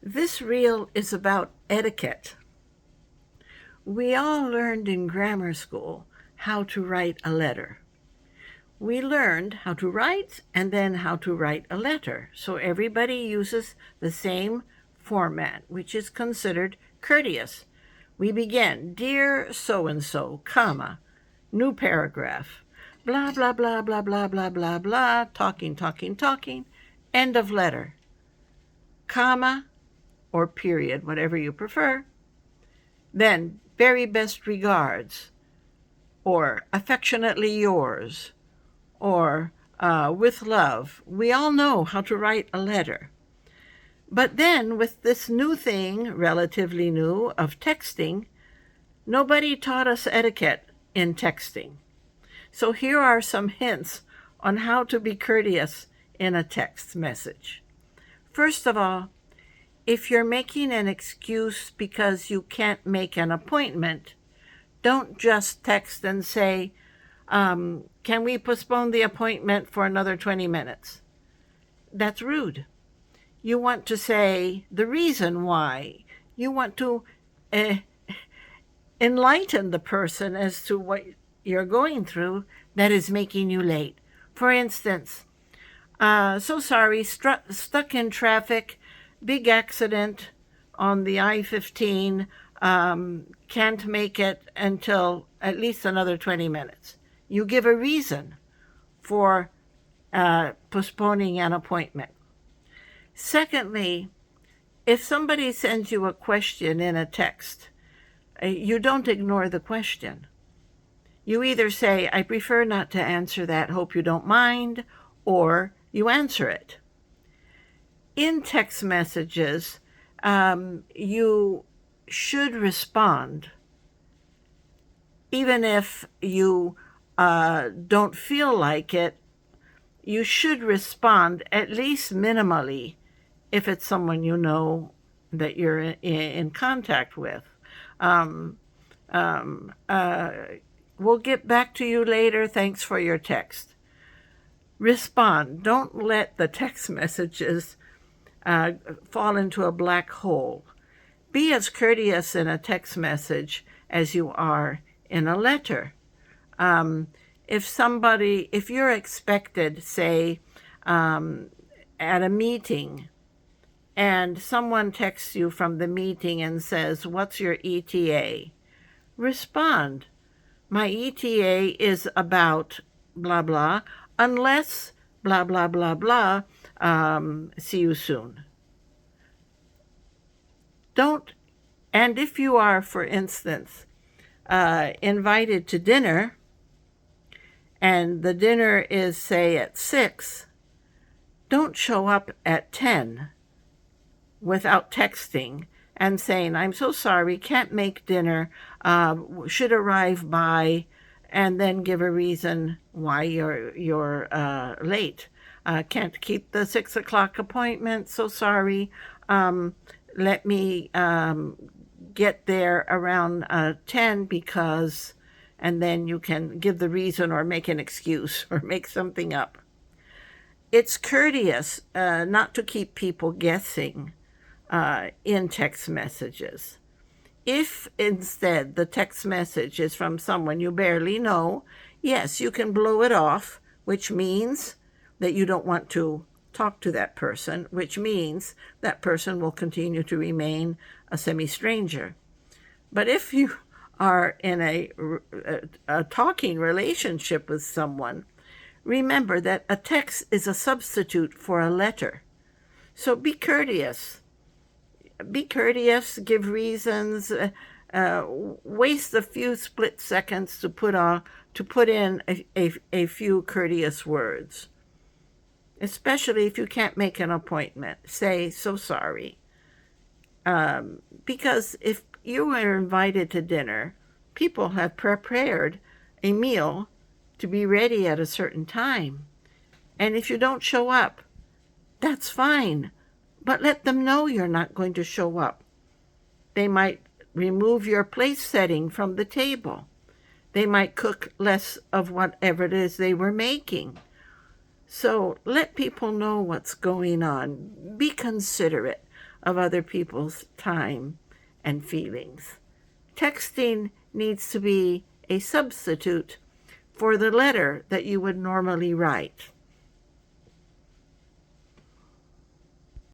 This reel is about etiquette. We all learned in grammar school how to write a letter. We learned how to write and then how to write a letter. So everybody uses the same format, which is considered courteous. We begin, dear so-and-so, comma, new paragraph, blah, blah, blah, blah, blah, blah, blah, blah, talking, talking, talking, end of letter, comma, or period, whatever you prefer. Then, very best regards, or affectionately yours, or with love. We all know how to write a letter. But then, with this new thing, relatively new, of texting, nobody taught us etiquette in texting. So here are some hints on how to be courteous in a text message. First of all, if you're making an excuse because you can't make an appointment, don't just text and say, can we postpone the appointment for another 20 minutes? That's rude. You want to say the reason why. You want to enlighten the person as to what you're going through that is making you late. For instance, so sorry, stuck in traffic, big accident on the I-15, can't make it until at least another 20 minutes. You give a reason for postponing an appointment. Secondly, if somebody sends you a question in a text, you don't ignore the question. You either say, I prefer not to answer that, hope you don't mind, or you answer it. In text messages, you should respond, even if you don't feel like it. You should respond at least minimally if it's someone you know that you're in contact with. We'll get back to you later. Thanks for your text. Respond. Don't let the text messages fall into a black hole. Be as courteous in a text message as you are in a letter. If you're expected, say, at a meeting, and someone texts you from the meeting and says, what's your ETA? Respond. My ETA is about blah, blah, unless blah, blah, blah, blah, see you soon. And if you are, for instance, invited to dinner, and the dinner is, say, at 6, don't show up at 10 without texting and saying, I'm so sorry, can't make dinner, should arrive by, and then give a reason why you're late. Can't keep the 6 o'clock appointment, so sorry. Let me get there around 10 because, and then you can give the reason or make an excuse or make something up. It's courteous not to keep people guessing in text messages. If instead the text message is from someone you barely know, yes, you can blow it off, which means that you don't want to talk to that person, which means that person will continue to remain a semi-stranger. But if you are in a talking relationship with someone, remember that a text is a substitute for a letter. So be courteous. Be courteous, give reasons, waste a few split seconds to put in a few courteous words. Especially if you can't make an appointment. Say, so sorry. Because if you were invited to dinner, people have prepared a meal to be ready at a certain time. And if you don't show up, that's fine. But let them know you're not going to show up. They might remove your place setting from the table. They might cook less of whatever it is they were making. So let people know what's going on. Be considerate. of other people's time and feelings. Texting needs to be a substitute for the letter that you would normally write.